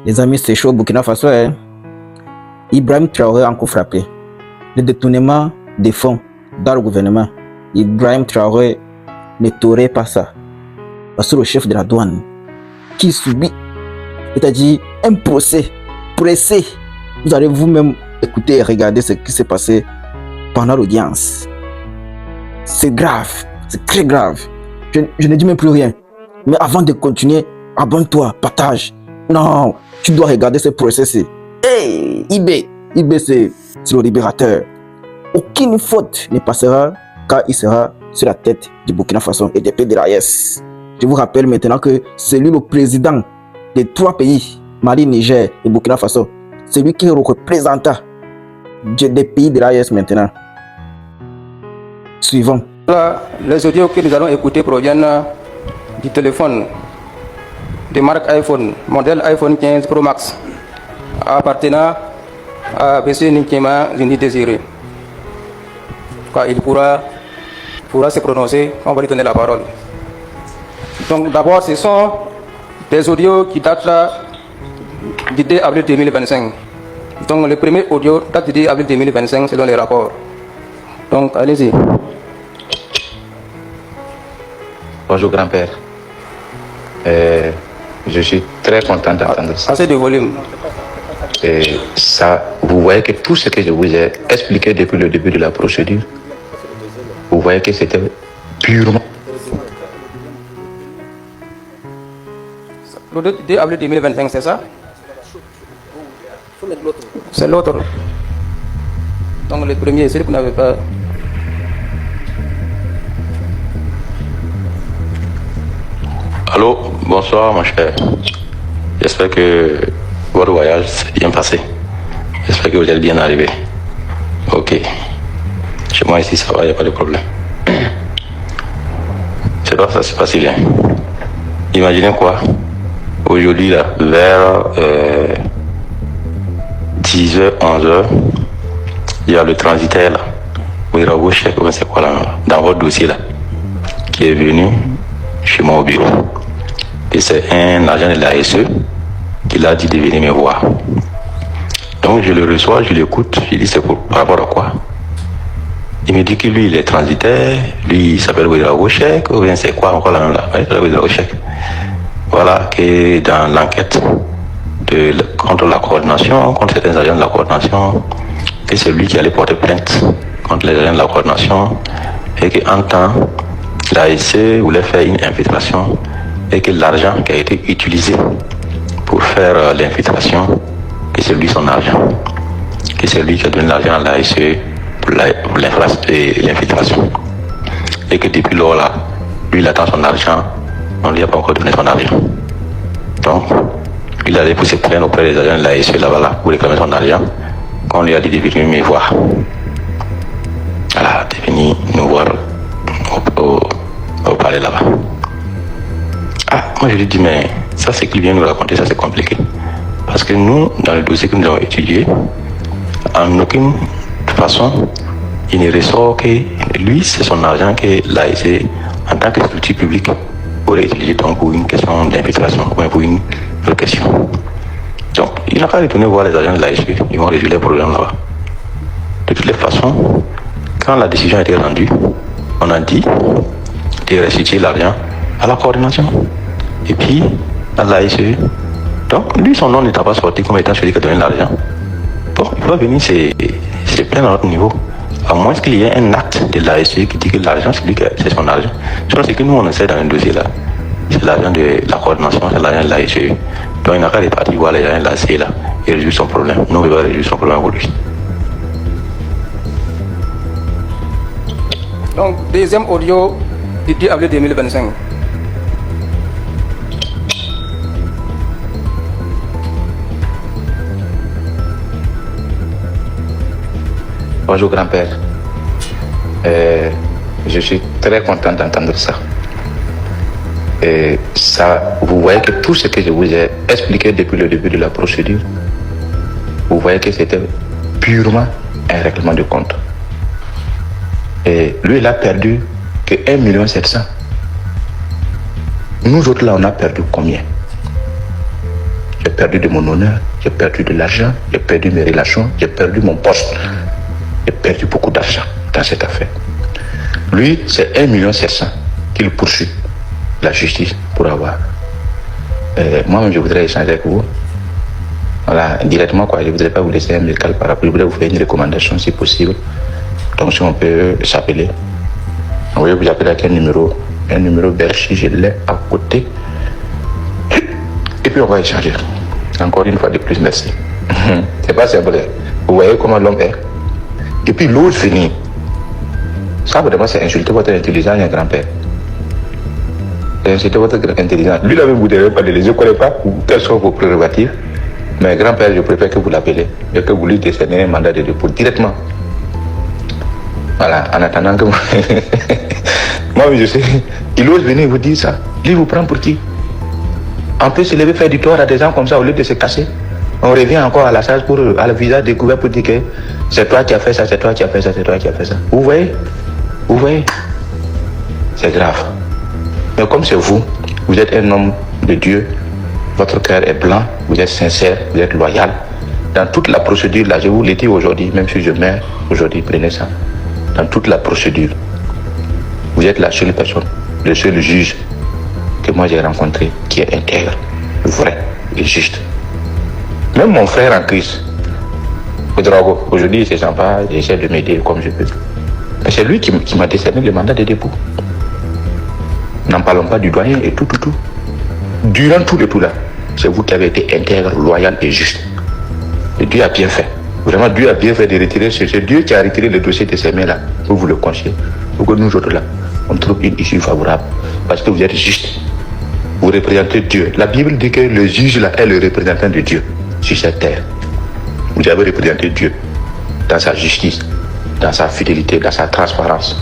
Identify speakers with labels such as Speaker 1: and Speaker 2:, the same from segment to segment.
Speaker 1: Les amis, c'est chaud au Burkina Faso. Hein. Ibrahim Traoré a encore frappé. Le détournement des fonds dans le gouvernement. Ibrahim Traoré ne t'aurait pas ça. Parce que le chef de la douane qui subit, c'est-à-dire un procès pressé. Vous allez vous-même écouter et regarder ce qui s'est passé pendant l'audience. C'est grave, c'est très grave. Je ne dis même plus rien. Mais avant de continuer, abonne-toi, partage. Non, tu dois regarder ce procès-ci. Hey, IB, c'est le libérateur. Aucune faute ne passera car il sera sur la tête du Burkina Faso et des pays de l'AES. Je vous rappelle maintenant que c'est lui le président des 3 pays, Mali, Niger et Burkina Faso. C'est lui qui est le représentant des pays de l'AES maintenant. Suivons.
Speaker 2: Les audios que nous allons écouter proviennent du téléphone de marque iPhone, modèle iPhone 15 Pro Max, appartenant à M. Nkema Zindi Désiré. Il pourra se prononcer, on va lui donner la parole. Donc d'abord, ce sont des audios qui datent du 2 avril 2025. Donc le premier audio date du 2 avril 2025 selon les rapports. Donc allez-y.
Speaker 3: Bonjour grand-père. Je suis très content d'entendre ça.
Speaker 2: Assez de volume.
Speaker 3: Et ça, vous voyez que tout ce que je vous ai expliqué depuis le début de la procédure, vous voyez que c'était purement...
Speaker 2: Le 2 avril 2025, c'est ça? C'est l'autre. Donc le premier, c'est que vous n'avez pas...
Speaker 3: Allô, bonsoir mon cher. J'espère que votre voyage s'est bien passé. J'espère que vous êtes bien arrivé. Ok. Chez moi ici ça va, il n'y a pas de problème. C'est pas ça, c'est pas si bien. Imaginez quoi? Aujourd'hui là, vers 10h, 11h, il y a le transitaire là. Ouedraogo Cheikh, c'est quoi là, dans votre dossier là, qui est venu chez moi au bureau. Et c'est un agent de l'ASE qui l'a dit de venir me voir. Donc je le reçois, je l'écoute, je dis c'est par rapport à quoi? Il me dit que lui il est transitaire, lui il s'appelle Ouedraogo Cheikh, ou bien c'est quoi encore là même là? Ouais, c'est Ouedraogo Cheikh. Voilà, que dans l'enquête contre la coordination, contre certains agents de la coordination, que c'est lui qui allait porter plainte contre les agents de la coordination et qu'en temps, l'ASC voulait faire une infiltration et que l'argent qui a été utilisé pour faire l'infiltration, que c'est lui son argent, que c'est lui qui a donné l'argent à l'ASC pour l'infiltration et que depuis lors là, lui il attend son argent, on ne lui a pas encore donné son argent. Donc, il allait pour se plaindre auprès des agents de l'ASC là-bas là, pour réclamer son argent, qu'on lui a dit de venir me voir. Voilà, de venir nous voir au palais là-bas. Ah, moi je lui dis, mais ça c'est qu'il vient nous raconter, ça c'est compliqué. Parce que nous, dans le dossier que nous avons étudié, en aucune façon, il ne ressort que lui, c'est son argent que l'ASC, en tant que structure publique, aurait utilisé donc pour une question d'infiltration, ou pour une autre question. Donc, il n'a pas retourné voir les agents de l'ASC, ils vont résoudre les problèmes là-bas. De toutes les façons, quand la décision a été rendue, on a dit de restituer l'argent à la coordination et puis à l'ASE. Donc lui, son nom n'était pas sorti comme étant celui qui a donné l'argent. Bon, il va venir se plaindre à notre niveau, à moins qu'il y ait un acte de l'ASE qui dit que l'argent c'est son argent. C'est que nous on essaie dans un dossier là, c'est l'argent de la coordination, c'est l'argent de l'ASE. Donc il n'a qu'à repartir voir les gens de l'ASE là et résoudre son problème. Nous on va résoudre son problème pour lui.
Speaker 2: Donc deuxième audio du 10 avril 2025.
Speaker 3: Bonjour grand-père. Je suis très content d'entendre ça. Et ça, vous voyez que tout ce que je vous ai expliqué depuis le début de la procédure, vous voyez que c'était purement un règlement de compte. Et lui, il a perdu que 1,7 million. Nous autres, là, on a perdu combien? J'ai perdu de mon honneur, j'ai perdu de l'argent, j'ai perdu mes relations, j'ai perdu mon poste. J'ai perdu beaucoup d'argent dans cette affaire. Lui, c'est 1,7 million qu'il poursuit la justice pour avoir. Moi-même, je voudrais échanger avec vous. Voilà, directement, quoi. Je ne voudrais pas vous laisser un médical par rapport. Je voudrais vous faire une recommandation si possible. Donc, si on peut s'appeler. Vous voyez, vous appelez avec un numéro Berchi, je l'ai à côté. Et puis, on va échanger. Encore une fois de plus, merci. C'est pas simple. Vous voyez comment l'homme est. Et puis, l'autre finit. Ça, vraiment, c'est insulter votre intelligence, un grand-père. C'est insulter votre intelligence. Lui, là, vous ne devez pas le laisser. Je ne connais pas quels sont vos prérogatives. Mais grand-père, je préfère que vous l'appelez et que vous lui décernez un mandat de dépôt directement. Voilà, en attendant que vous... Moi, je sais, il ose venir vous dire ça. Lui, vous prend pour qui? On peut se lever faire du tort à des gens comme ça au lieu de se casser. On revient encore à la charge pour, à la visage découvert pour dire que c'est toi qui as fait ça, c'est toi qui as fait ça, c'est toi qui as fait ça. Vous voyez? Vous voyez? C'est grave. Mais comme c'est vous, vous êtes un homme de Dieu, votre cœur est blanc, vous êtes sincère, vous êtes loyal. Dans toute la procédure, là, je vous l'ai dit aujourd'hui, même si je meurs aujourd'hui, prenez ça. Dans toute la procédure, vous êtes la seule personne, le seul juge que moi j'ai rencontré qui est intègre, vrai et juste. Même mon frère en Christ, Ouedraogo, aujourd'hui il ne se sent pas, il essaie de m'aider comme je peux. Mais c'est lui qui m'a décerné le mandat de dépôt. N'en parlons pas du doyen et tout. Durant tout le tout là, c'est vous qui avez été intègre, loyal et juste. Et Dieu a bien fait. Vraiment, Dieu a bien fait de retirer c'est Dieu qui a retiré le dossier de ces mains-là. Pour vous le confier. Pour que nous autres là, on trouve une issue favorable. Parce que vous êtes juste. Vous représentez Dieu. La Bible dit que le juge là est le représentant de Dieu sur cette terre. Vous avez représenté Dieu dans sa justice, dans sa fidélité, dans sa transparence.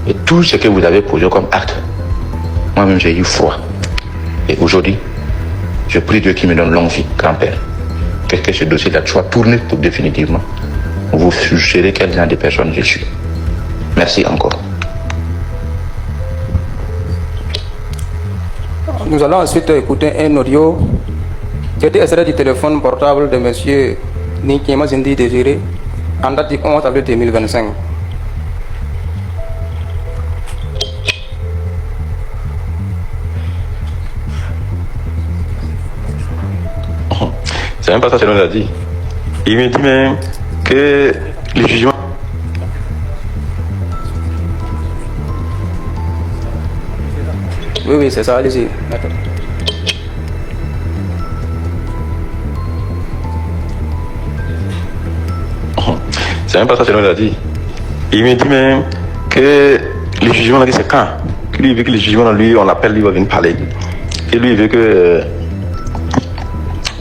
Speaker 3: Et tout ce que vous avez posé comme acte, moi-même j'ai eu froid. Et aujourd'hui, je prie Dieu qui me donne longue vie, grand-père. Que ce dossier-là soit tourné pour définitivement. Vous jugerez quel genre de personne je suis. Merci encore.
Speaker 2: Nous allons ensuite écouter un audio qui était extrait du téléphone portable de M. Ninkema Zindi Désiré en date du 11 avril 2025.
Speaker 3: C'est même pas ça que l'on a dit. Il me dit même que le jugement...
Speaker 2: Oui, c'est ça, allez-y.
Speaker 3: C'est même pas ça que l'on a dit. Il me dit même que le jugement, c'est quand? Lui, il veut que le jugement, lui, on l'appelle, lui, il va venir parler. Et lui, il veut que...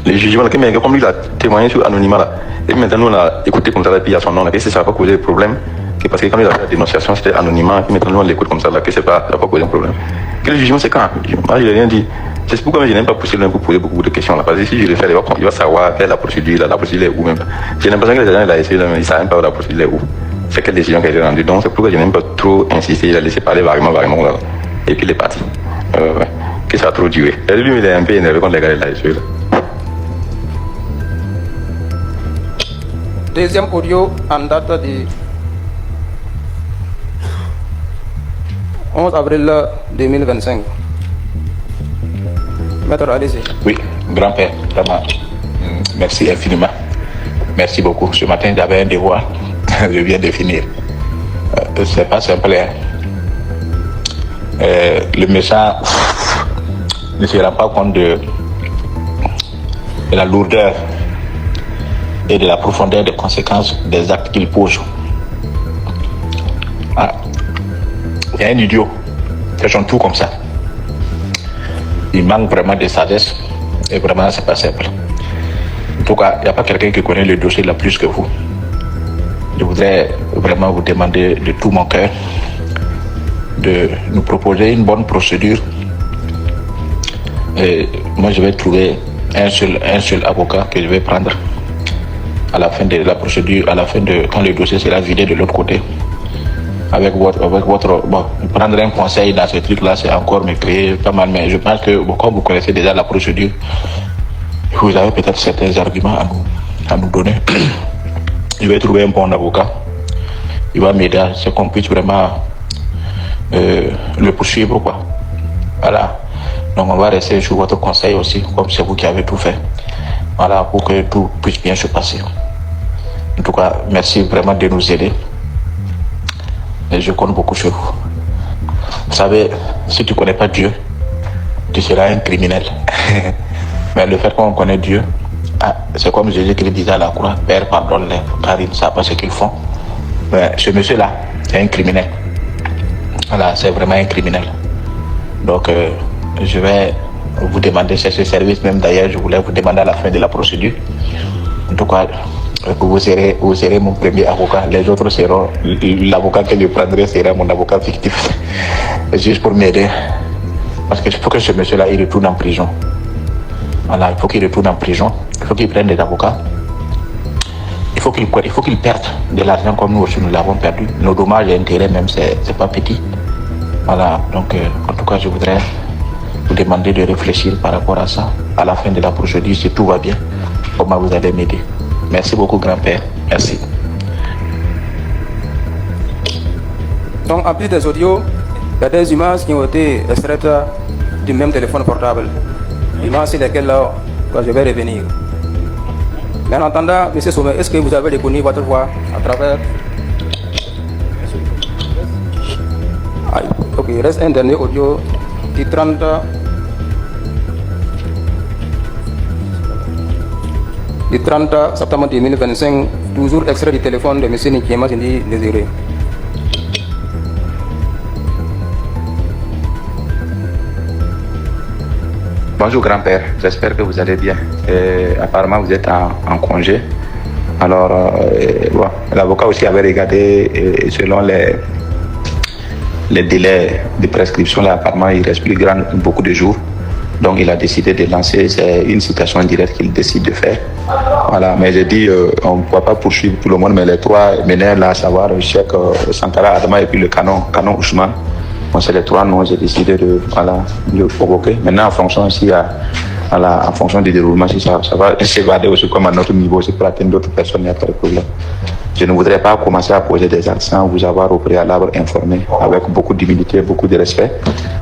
Speaker 3: les jugements, comme lui, il a témoigné sur anonymat là. Et maintenant, nous, on a écouté comme ça, là, puis il y a son nom là, que ça n'a pas causé de problème. Que parce que quand il a fait la dénonciation, c'était anonymat, et maintenant, nous, on l'écoute comme ça là, que ça n'a pas causé de problème. Que le jugement, c'est quand? Moi, je n'ai rien dit. C'est pourquoi je n'aime pas pousser l'un pour poser beaucoup de questions là. Parce que si je le fais, il va savoir quelle est la procédure là, la procédure est où même. J'ai l'impression que les gens, il a essayé, mais ils ne savent même pas où la procédure est où. C'est quelle décision qui a été rendue. Donc, c'est pourquoi je n'aime pas trop insister, il a laissé parler vaguement là. Et puis, il est parti. Que ça a trop duré. Et lui, il est un peu énervé contre les gars là.
Speaker 2: Deuxième audio en date du 11 avril 2025. Maître, allez-y.
Speaker 3: Oui, grand-père, vraiment, merci infiniment. Merci beaucoup. Ce matin, j'avais un devoir. Je viens de finir. C'est pas simple. Hein. Le méchant ne se rend pas compte de la lourdeur et de la profondeur des conséquences des actes qu'il pose. Ah. Il y a un idiot qui sont tout comme ça. Il manque vraiment de sagesse et vraiment c'est pas simple. En tout cas, il n'y a pas quelqu'un qui connaît le dossier là plus que vous. Je voudrais vraiment vous demander de tout mon cœur de nous proposer une bonne procédure. Et moi je vais trouver un seul avocat que je vais prendre à la fin de la procédure, à la fin de quand le dossier sera vidé de l'autre côté. Avec votre prendre un conseil dans ce truc là, c'est encore me créer pas mal, mais je pense que comme vous connaissez déjà la procédure, Vous avez peut-être certains arguments à nous donner. Je vais trouver un bon avocat. Il va m'aider à ce qu'on puisse vraiment le poursuivre, quoi. Voilà. Donc on va rester sur votre conseil aussi, comme c'est vous qui avez tout fait. Voilà, pour que tout puisse bien se passer. En tout cas, merci vraiment de nous aider. Et je compte beaucoup sur vous. Vous savez, si tu ne connais pas Dieu, tu seras un criminel. Mais le fait qu'on connaît Dieu, c'est comme Jésus qui le disait à la croix, Père, pardonne-les, car ils ne savent pas ce qu'ils font. Mais ce monsieur-là, c'est un criminel. Voilà, c'est vraiment un criminel. Donc, je vais vous demander, c'est ce service même d'ailleurs, je voulais vous demander à la fin de la procédure. En tout cas, vous serez mon premier avocat. Les autres seront, l'avocat que je prendrai sera mon avocat fictif. Juste pour m'aider. Parce qu'il faut que ce monsieur-là, il retourne en prison. Voilà, il faut qu'il retourne en prison. Il faut qu'il prenne des avocats. Il faut qu'il perde de l'argent comme nous aussi nous l'avons perdu. Nos dommages et intérêts même, c'est pas petit. Voilà, donc en tout cas, je voudrais vous demander de réfléchir par rapport à ça. À la fin de la procédure, si tout va bien, comment vous allez m'aider. Merci beaucoup, grand-père. Merci.
Speaker 2: Donc, en plus des audios, il y a des images qui ont été extraites du même téléphone portable. Images sur lesquelles là, quand je vais revenir. Mais en attendant, M. Sommet, est-ce que vous avez reconnu votre voix à travers... Ok, il reste un dernier audio du 30 septembre 2025, toujours extrait du téléphone de M. Nikiema Zindi Désiré.
Speaker 3: Bonjour grand-père, j'espère que vous allez bien. Apparemment vous êtes en congé. Alors, bon, l'avocat aussi avait regardé selon les délais de prescription, là, apparemment il reste beaucoup de jours. Donc il a décidé de lancer, c'est une citation directe qu'il décide de faire. Voilà, mais j'ai dit, on ne pourra pas poursuivre tout le monde, mais les trois meneurs là, à savoir Cheikh Sankara Adama et puis le canon Ousmane. Bon, c'est les trois noms, j'ai décidé de provoquer. Maintenant, en fonction aussi, en fonction du déroulement, si ça va s'évader aussi comme à notre niveau, aussi pour atteindre d'autres personnes, il n'y a pas de problème. Je ne voudrais pas commencer à poser des actes sans vous avoir au préalable informé, avec beaucoup d'humilité, beaucoup de respect.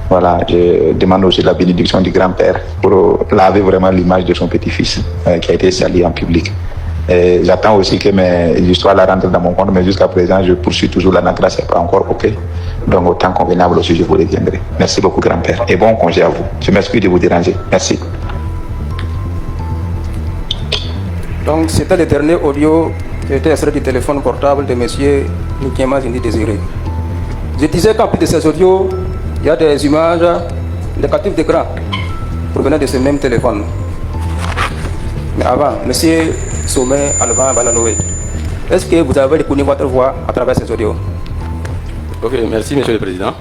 Speaker 3: Voilà, je demande aussi la bénédiction du grand-père pour laver vraiment l'image de son petit-fils qui a été sali en public. J'attends aussi que mes histoires la rentrent dans mon compte, mais jusqu'à présent, je poursuis toujours la NAGRA, c'est pas encore OK. Donc, au temps convenable aussi, je vous reviendrai. Merci beaucoup, grand-père. Et bon congé à vous. Je m'excuse de vous déranger. Merci.
Speaker 2: Donc, c'était le dernier audio qui était extrait du téléphone portable de M. Nikiema Zindi Désiré. Je disais qu'en plus de ces audios, il y a des images, des captifs d'écran provenant de ce même téléphone. Mais avant, M. Sommet Alban Balanoé, est-ce que vous avez reconnu votre voix à travers ces audios?
Speaker 4: Ok, merci Monsieur le Président.